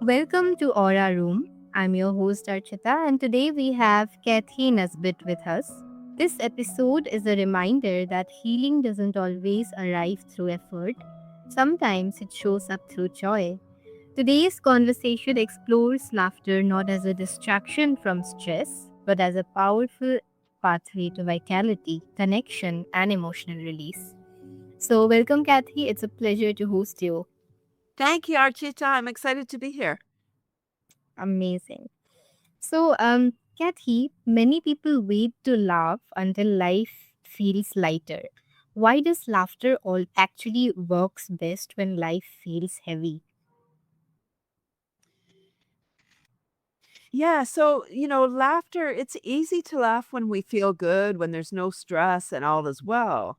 Welcome to Aura Room. I'm your host Archita, and today we have Cathy Nesbitt with us. This episode is a reminder that healing doesn't always arrive through effort. Sometimes it shows up through joy. Today's conversation explores laughter not as a distraction from stress, but as a powerful pathway to vitality, connection, and emotional release. So, welcome, Cathy. It's a pleasure to host you. Thank you, Archita. I'm excited to be here. Amazing. Kathy, many people wait to laugh until life feels lighter. Why does laughter all actually works best when life feels heavy? Yeah, laughter, it's easy to laugh when we feel good, when there's no stress and all is well.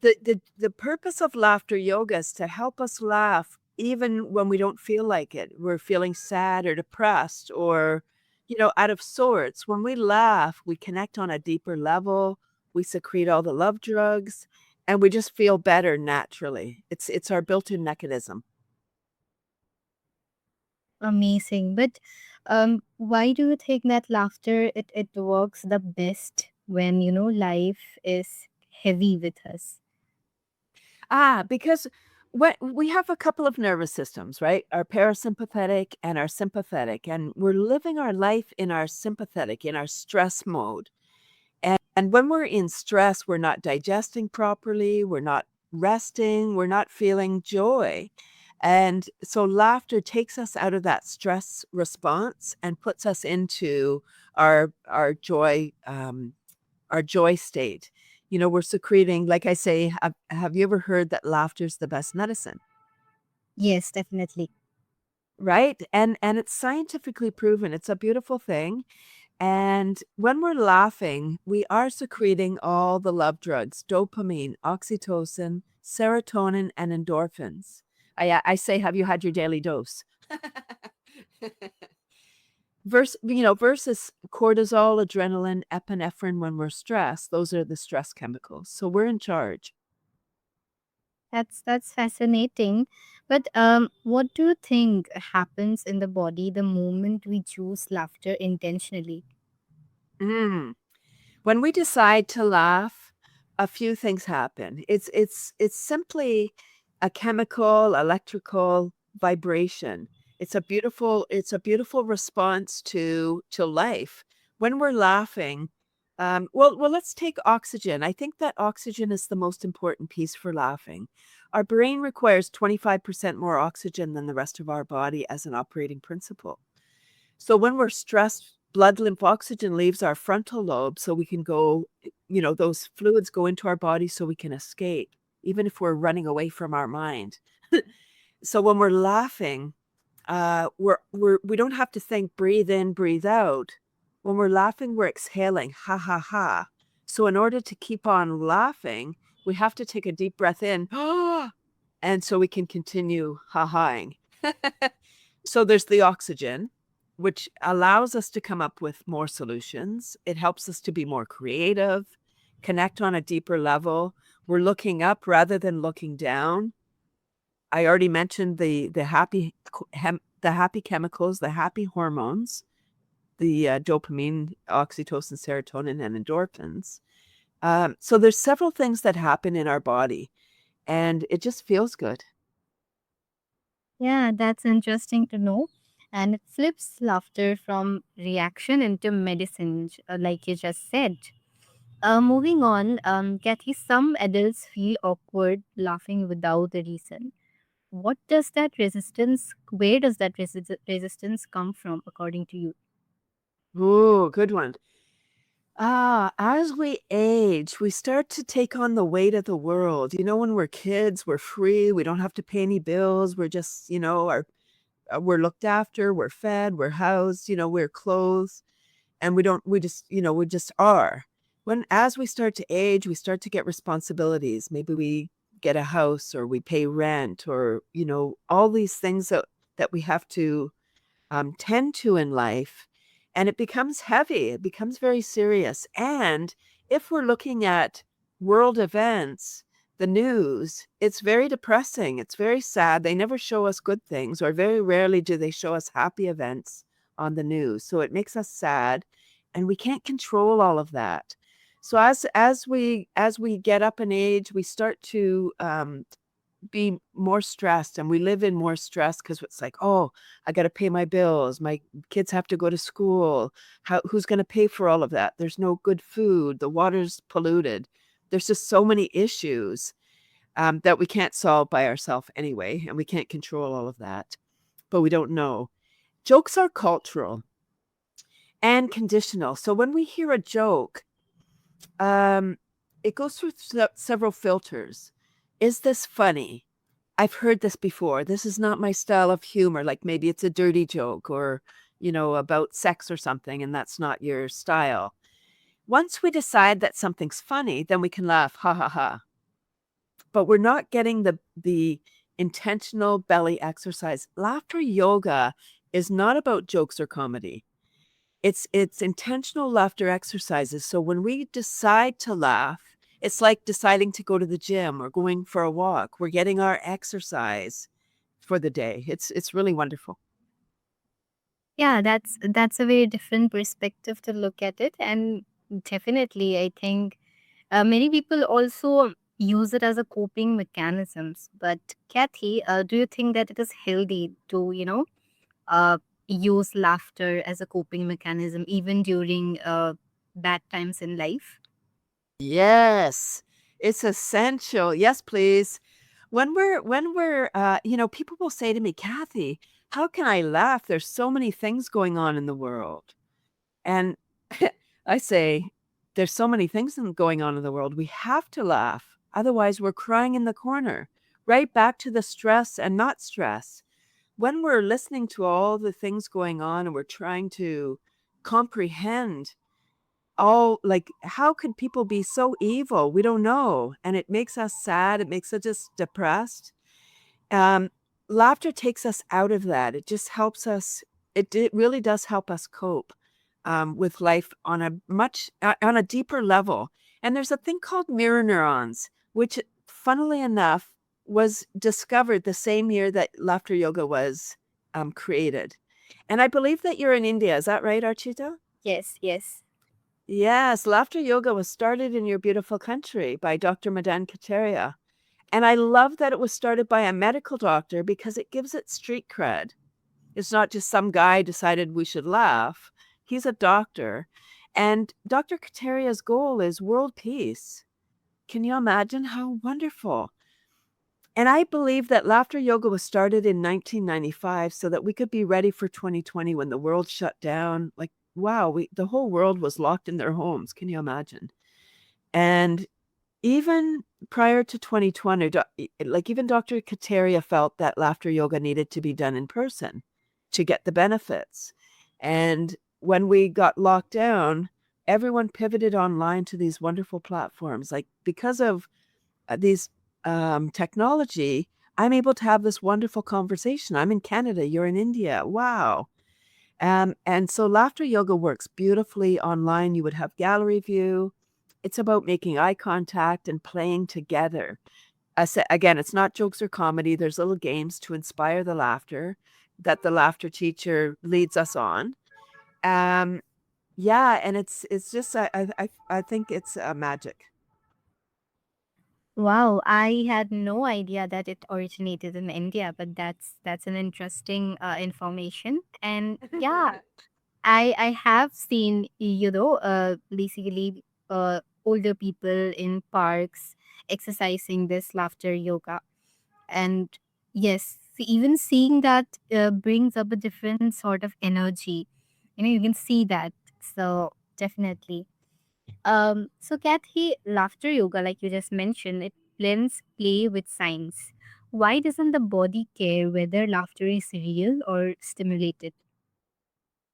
The purpose of laughter yoga is to help us laugh even when we don't feel like it. We're feeling sad or depressed or out of sorts. When we laugh, we connect on a deeper level. We secrete all the love drugs and we just feel better naturally. It's our built-in mechanism. Amazing. But why do you think that laughter it works the best when life is heavy with us? Because what we have a couple of nervous systems, right? Our parasympathetic and our sympathetic, and we're living our life in our sympathetic, in our stress mode. And when we're in stress, we're not digesting properly, we're not resting, we're not feeling joy. And so laughter takes us out of that stress response and puts us into our joy our joy state. We're secreting, like I say, have you ever heard that laughter's the best medicine? Yes, definitely. Right? And it's scientifically proven. It's a beautiful thing. And when we're laughing, we are secreting all the love drugs, dopamine, oxytocin, serotonin, and endorphins. I say, have you had your daily dose? Versus cortisol, adrenaline, epinephrine when we're stressed. Those are the stress chemicals. So we're in charge. That's fascinating. But what do you think happens in the body the moment we choose laughter intentionally? Mm. When we decide to laugh, a few things happen. It's simply a chemical, electrical vibration. It's a beautiful response to life. When we're laughing, well, let's take oxygen. I think that oxygen is the most important piece for laughing. Our brain requires 25% more oxygen than the rest of our body as an operating principle. So when we're stressed, blood lymph oxygen leaves our frontal lobe so we can go, those fluids go into our body so we can escape, even if we're running away from our mind. So when we're laughing, we don't have to think breathe in, breathe out. When we're laughing, we're exhaling, ha ha ha. So in order to keep on laughing, we have to take a deep breath in, and so we can continue ha-haing. So there's the oxygen, which allows us to come up with more solutions. It helps us to be more creative, connect on a deeper level. We're looking up rather than looking down. I already mentioned the happy chemicals, the happy hormones, the dopamine, oxytocin, serotonin, and endorphins. So there's several things that happen in our body, and it just feels good. Yeah, that's interesting to know. And it flips laughter from reaction into medicine, like you just said. Moving on, Kathy, some adults feel awkward laughing without a reason. Where does that resistance come from, according to you? Ooh, good one. As we age, we start to take on the weight of the world. When we're kids, we're free. We don't have to pay any bills. We're just, we're looked after. We're fed. We're housed. We're clothed, and we just are. As we start to age, we start to get responsibilities. Maybe we get a house, or we pay rent, or all these things that we have to tend to in life, and it becomes heavy. It becomes very serious. And if we're looking at world events, the news, it's very depressing. It's very sad. They never show us good things, or very rarely do they show us happy events on the news. So it makes us sad, and we can't control all of that. So as we get up in age, we start to be more stressed, and we live in more stress because it's like, oh, I got to pay my bills. My kids have to go to school. Who's going to pay for all of that? There's no good food. The water's polluted. There's just so many issues that we can't solve by ourselves anyway, and we can't control all of that, but we don't know. Jokes are cultural and conditional. So when we hear a joke, it goes through several filters. Is this funny? I've heard this before. This is not my style of humor. Like maybe it's a dirty joke, or, about sex or something, and that's not your style. Once we decide that something's funny, then we can laugh, ha ha ha. But we're not getting the intentional belly exercise. Laughter yoga is not about jokes or comedy. It's intentional laughter exercises. So when we decide to laugh, it's like deciding to go to the gym or going for a walk. We're getting our exercise for the day. It's really wonderful. Yeah, that's a very different perspective to look at it, and definitely, I think many people also use it as a coping mechanisms. But Kathy, do you think that it is healthy to uh, use laughter as a coping mechanism even during bad times in life? Yes, it's essential. Yes, please. When we're people will say to me, Kathy, how can I laugh? There's so many things going on in the world. And I say, there's so many things going on in the world. We have to laugh. Otherwise, we're crying in the corner, right back to the stress and not stress. When we're listening to all the things going on and we're trying to comprehend all, like, how could people be so evil? We don't know. And it makes us sad. It makes us just depressed. Um, Laughter takes us out of that. It just helps us. It really does help us cope with life on a on a deeper level. And there's a thing called mirror neurons, which, funnily enough, was discovered the same year that laughter yoga was created. And I believe that you're in India. Is that right, Archita? Yes, yes. Yes, laughter yoga was started in your beautiful country by Dr. Madan Kateria. And I love that it was started by a medical doctor because it gives it street cred. It's not just some guy decided we should laugh. He's a doctor. And Dr. Kateria's goal is world peace. Can you imagine how wonderful? And I believe that laughter yoga was started in 1995 so that we could be ready for 2020 when the world shut down. Like, wow, the whole world was locked in their homes. Can you imagine? And even prior to 2020, like even Dr. Kateria felt that laughter yoga needed to be done in person to get the benefits. And when we got locked down, everyone pivoted online to these wonderful platforms. Like because of these technology, I'm able to have this wonderful conversation. I'm in Canada, you're in India. Wow. And so laughter yoga works beautifully online. You would have gallery view. It's about making eye contact and playing together. Again, it's not jokes or comedy. There's little games to inspire the laughter that the laughter teacher leads us on. Um, yeah, and it's just I think it's magic. Wow, I had no idea that it originated in India, but that's an interesting information. And yeah, I have seen, basically older people in parks exercising this laughter yoga. And yes, even seeing that brings up a different sort of energy. You can see that. So definitely. So Kathy, laughter yoga, like you just mentioned, it blends play with science. Why doesn't the body care whether laughter is real or stimulated?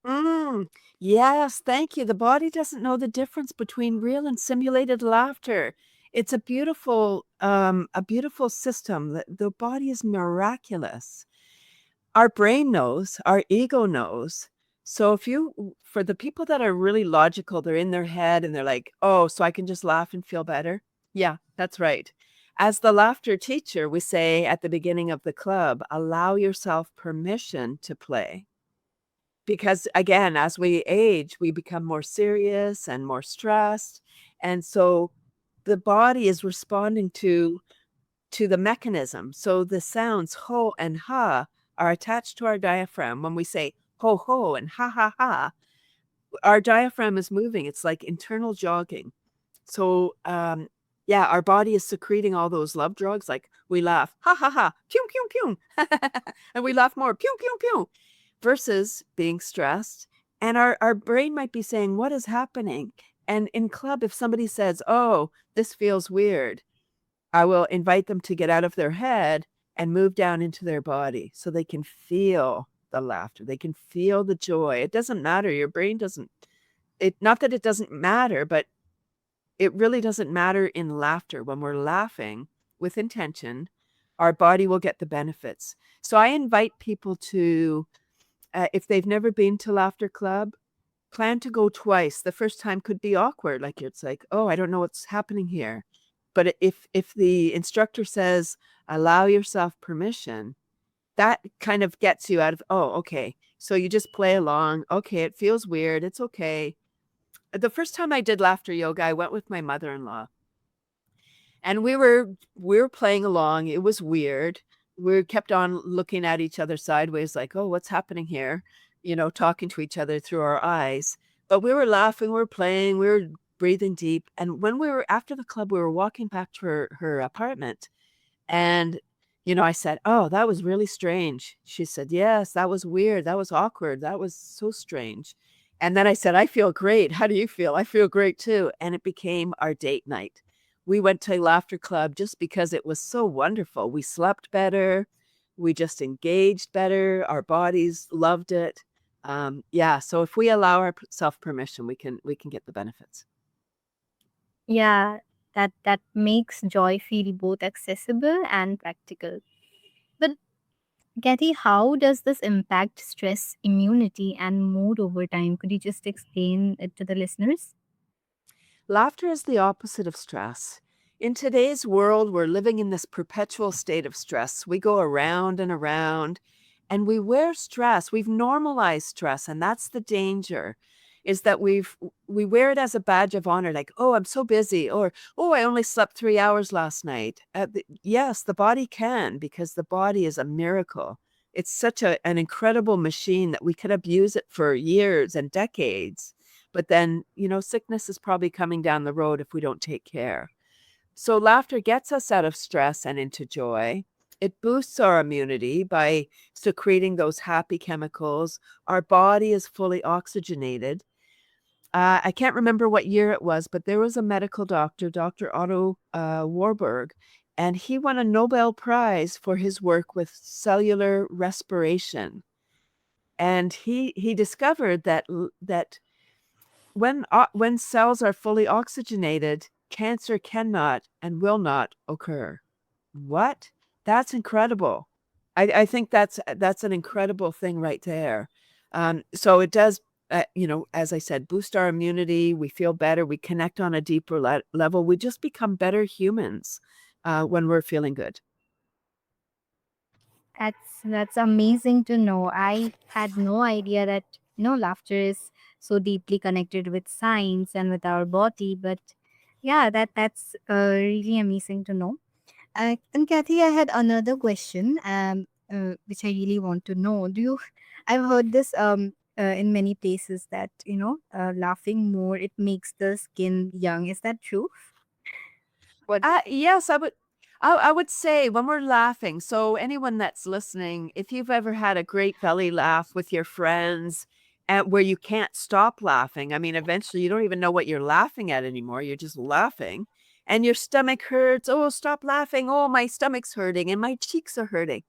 Mm, yes, thank you. The body doesn't know the difference between real and simulated laughter. It's a beautiful system. The body is miraculous. Our brain knows, our ego knows. So for the people that are really logical, they're in their head and they're like, oh, so I can just laugh and feel better. Yeah, that's right. As the laughter teacher, we say at the beginning of the club, allow yourself permission to play. Because again, as we age, we become more serious and more stressed. And so the body is responding to the mechanism. So the sounds ho and ha are attached to our diaphragm. When we say ho ho and ha ha ha, our diaphragm is moving. It's like internal jogging. So yeah, our body is secreting all those love drugs. Like we laugh, ha ha ha, pew pew pew, and we laugh more, pew pew pew, versus being stressed. And our brain might be saying, what is happening? And in club, if somebody says, oh, this feels weird, I will invite them to get out of their head and move down into their body so they can feel the laughter. They can feel the joy. It doesn't matter. Your brain doesn't, not that it doesn't matter, but it really doesn't matter in laughter. When we're laughing with intention, our body will get the benefits. So I invite people to, if they've never been to Laughter Club, plan to go twice. The first time could be awkward. Like it's like, oh, I don't know what's happening here. But if the instructor says, allow yourself permission, that kind of gets you out of, oh, okay. So you just play along. Okay, it feels weird. It's okay. The first time I did laughter yoga, I went with my mother-in-law. And we were playing along. It was weird. We kept on looking at each other sideways, like, oh, what's happening here? Talking to each other through our eyes. But we were laughing, we were playing, we were breathing deep. And when we were after the club, we were walking back to her apartment. And, I said, oh, that was really strange. She said, yes, that was weird. That was awkward. That was so strange. And then I said, I feel great. How do you feel? I feel great too. And it became our date night. We went to Laughter Club just because it was so wonderful. We slept better. We just engaged better. Our bodies loved it. Yeah. So if we allow ourselves permission, we can get the benefits. Yeah, that makes joy feel both accessible and practical. But Kathy, how does this impact stress, immunity, and mood over time? Could you just explain it to the listeners? Laughter is the opposite of stress. In today's world, we're living in this perpetual state of stress. We go around and around and we wear stress. We've normalized stress, and that's the danger. Is that we wear it as a badge of honor, like, oh, I'm so busy, or oh, I only slept 3 hours last night. Yes, the body can, because the body is a miracle. It's such an incredible machine that we could abuse it for years and decades. But then, sickness is probably coming down the road if we don't take care. So laughter gets us out of stress and into joy. It boosts our immunity by secreting those happy chemicals. Our body is fully oxygenated. I can't remember what year it was, but there was a medical doctor, Dr. Otto Warburg, and he won a Nobel Prize for his work with cellular respiration. And he discovered that when cells are fully oxygenated, cancer cannot and will not occur. What? That's incredible. I think that's an incredible thing right there. So it does, as I said, boost our immunity. We feel better. We connect on a deeper level. We just become better humans when we're feeling good. That's amazing to know. I had no idea that laughter is so deeply connected with science and with our body. But yeah, that's really amazing to know. And Kathy, I had another question, which I really want to know. I've heard this in many places that laughing more it makes the skin young. Is that true? What? Yes, I would say when we're laughing, so anyone that's listening, if you've ever had a great belly laugh with your friends where you can't stop laughing, I mean, eventually you don't even know what you're laughing at anymore. You're just laughing and your stomach hurts. Oh, stop laughing. Oh, my stomach's hurting and my cheeks are hurting.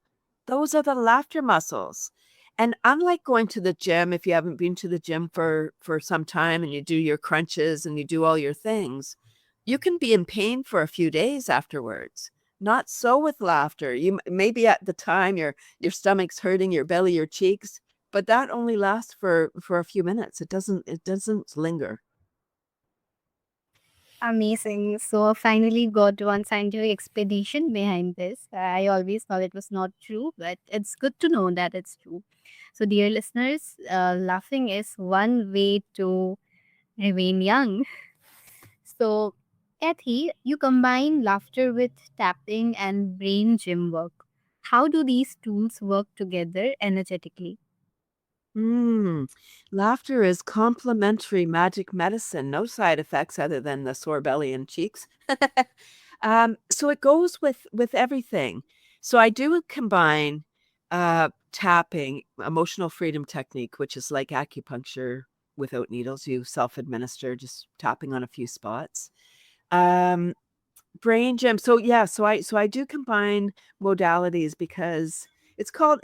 Those are the laughter muscles. And unlike going to the gym, if you haven't been to the gym for some time and you do your crunches and you do all your things, you can be in pain for a few days afterwards. Not so with laughter. You maybe at the time your stomach's hurting, your belly, your cheeks, but that only lasts for a few minutes. It doesn't linger. Amazing. So I finally got one scientific explanation behind this. I always thought it was not true, but it's good to know that it's true. So, dear listeners, laughing is one way to remain young. So, Kathy, you combine laughter with tapping and brain gym work. How do these tools work together energetically? Mm. Laughter is complementary magic medicine. No side effects other than the sore belly and cheeks. So it goes with everything. So I do combine tapping, emotional freedom technique, which is like acupuncture without needles. You self-administer, just tapping on a few spots. Um, Brain gym. So yeah, so I do combine modalities because it's called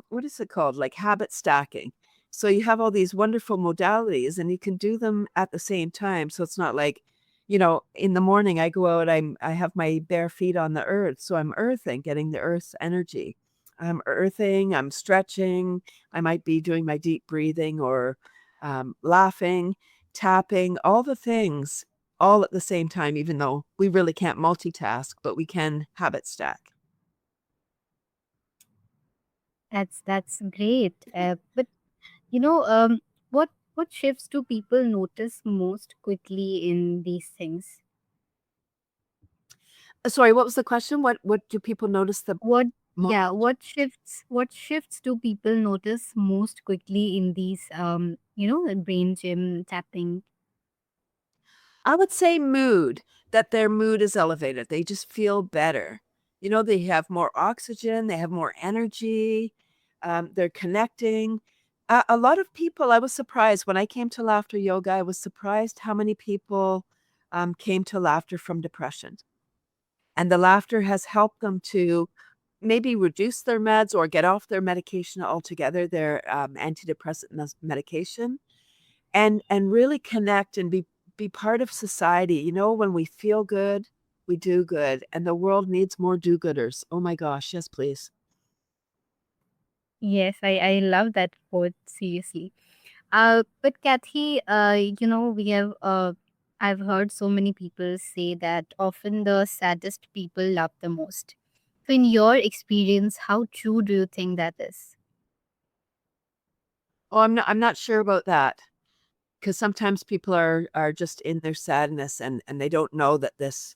what is it called? Like habit stacking. So you have all these wonderful modalities and you can do them at the same time. So it's not like, in the morning I go out, I have my bare feet on the earth. So I'm earthing, getting the earth's energy. I'm earthing, I'm stretching, I might be doing my deep breathing or laughing, tapping, all the things all at the same time, even though we really can't multitask, but we can habit stack. That's great. But what shifts do people notice most quickly in these things? Sorry, what was the question? What do people notice the What most? yeah, what shifts do people notice most quickly in these brain gym tapping? I would say mood, that their mood is elevated. They just feel better. They have more oxygen, they have more energy, they're connecting. A lot of people, I was surprised when I came to laughter yoga, I was surprised how many people came to laughter from depression. And the laughter has helped them to maybe reduce their meds or get off their medication altogether, their antidepressant medication, and really connect and be part of society. When we feel good, we do good, and the world needs more do-gooders. Oh my gosh, yes, please. Yes, I love that quote, seriously. But Kathy, I've heard so many people say that often the saddest people love the most. So, in your experience, how true do you think that is? Oh, I'm not sure about that because sometimes people are just in their sadness and they don't know that this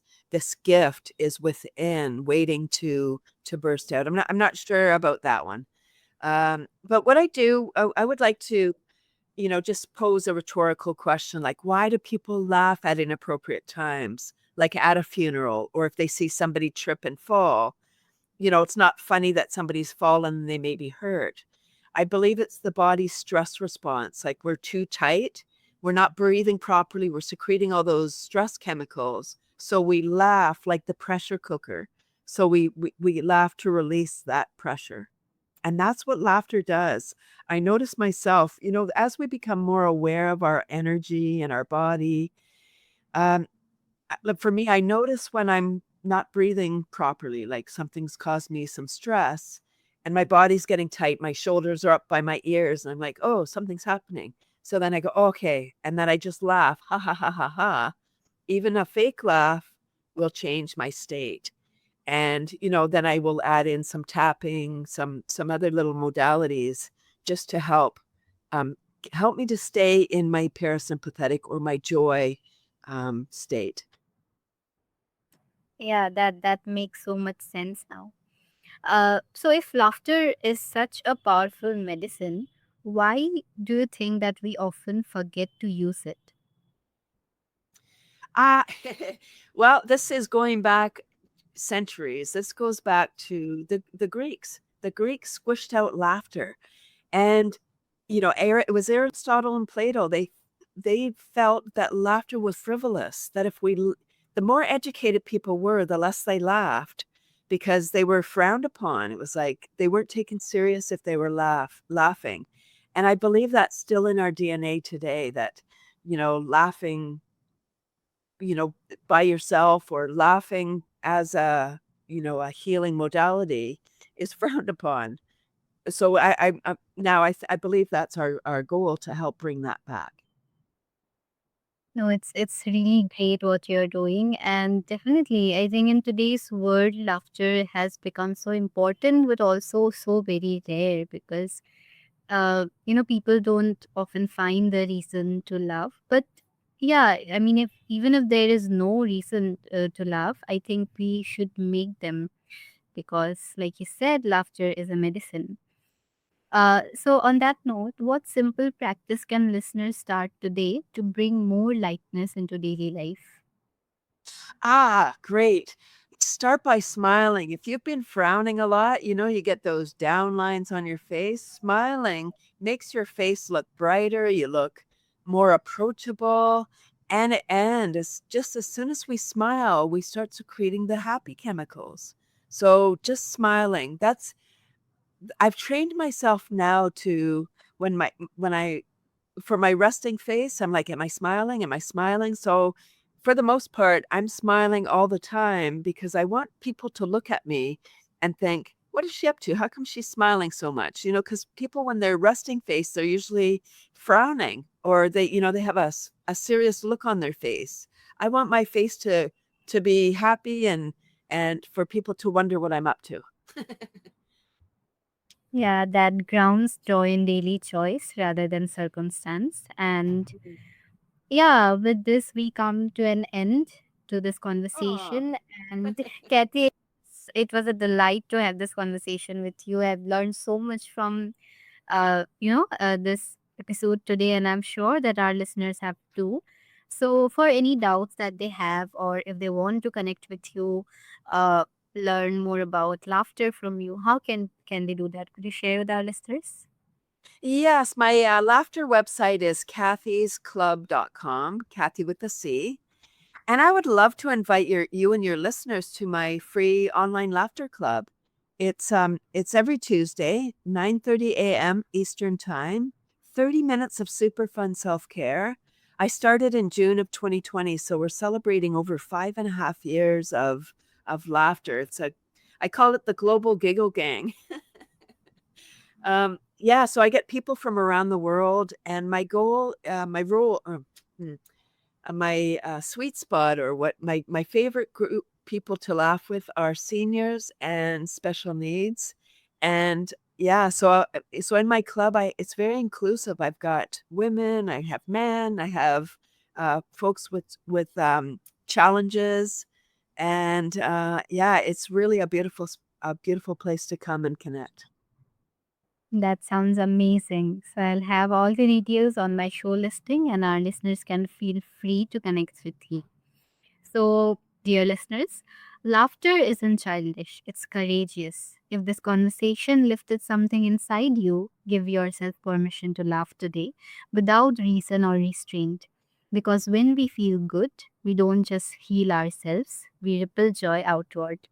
gift is within, waiting to burst out. I'm not sure about that one. But what I do, I would like to, just pose a rhetorical question like, why do people laugh at inappropriate times, like at a funeral, or if they see somebody trip and fall? It's not funny that somebody's fallen and they may be hurt. I believe it's the body's stress response. Like we're too tight, we're not breathing properly, we're secreting all those stress chemicals. So we laugh like the pressure cooker. So we laugh to release that pressure. And that's what laughter does. I notice myself, as we become more aware of our energy and our body, um, look, for me, I notice when I'm not breathing properly, like something's caused me some stress and my body's getting tight, my shoulders are up by my ears, and I'm like, oh, something's happening. So then I go, okay. And then I just laugh, ha ha ha ha ha. Even a fake laugh will change my state. And, then I will add in some tapping, some other little modalities just to um, help me to stay in my parasympathetic or my joy state. Yeah, that makes so much sense now. So if laughter is such a powerful medicine, why do you think that we often forget to use it? Ah, well, this is going back centuries. This goes back to the Greeks. The Greeks squished out laughter. And, it was Aristotle and Plato. They felt that laughter was frivolous, that if the more educated people were, the less they laughed because they were frowned upon. It was like they weren't taken serious if they were laughing. And I believe that's still in our DNA today that, laughing, you know, by yourself or laughing as a healing modality is frowned upon. So now I believe that's our goal to help bring that back. No, it's really great what you're doing, and definitely, I think in today's world, laughter has become so important, but also so very rare because people don't often find the reason to laugh. But yeah, I mean, if even if there is no reason to laugh, I think we should make them because, like you said, laughter is a medicine. So, on that note, what simple practice can listeners start today to bring more lightness into daily life? Ah, great. Start by smiling. If you've been frowning a lot, you get those down lines on your face. Smiling makes your face look brighter, you look more approachable. And just as soon as we smile, we start secreting the happy chemicals. So just smiling. That's I've trained myself now to when I for my resting face, I'm like, "Am I smiling? Am I smiling?" So, for the most part, I'm smiling all the time because I want people to look at me and think, "What is she up to? How come she's smiling so much?" Because people, when they're resting face, they're usually frowning or they have a serious look on their face. I want my face to be happy and for people to wonder what I'm up to. Yeah, that grounds joy in daily choice rather than circumstance. And yeah, with this, we come to an end to this Oh. conversation. And Kathy, it was a delight to have this conversation with you. I've learned so much from this episode today, and I'm sure that our listeners have too. So, for any doubts that they have, or if they want to connect with you, uh, learn more about laughter from you, how can they do that? Could you share with our listeners? Yes, my, laughter website is cathysclub.com, Cathy with a C, and I would love to invite you and your listeners to my free online laughter club. It's every Tuesday, 9:30 AM Eastern Time, 30 minutes of super fun self-care. I started in June of 2020, so we're celebrating over 5.5 years of laughter. I call it the Global Giggle Gang. Yeah, so I get people from around the world, and my goal, my role, hmm, my sweet spot, or what my favorite group people to laugh with are seniors and special needs, and yeah, so in my club, I it's very inclusive. I've got women, I have men, I have folks with challenges, and yeah, it's really a beautiful place to come and connect. That sounds amazing. So I'll have all the details on my show listing, and our listeners can feel free to connect with you. So, dear listeners, laughter isn't childish, it's courageous. If this conversation lifted something inside you, give yourself permission to laugh today without reason or restraint. Because when we feel good, we don't just heal ourselves, we ripple joy outward.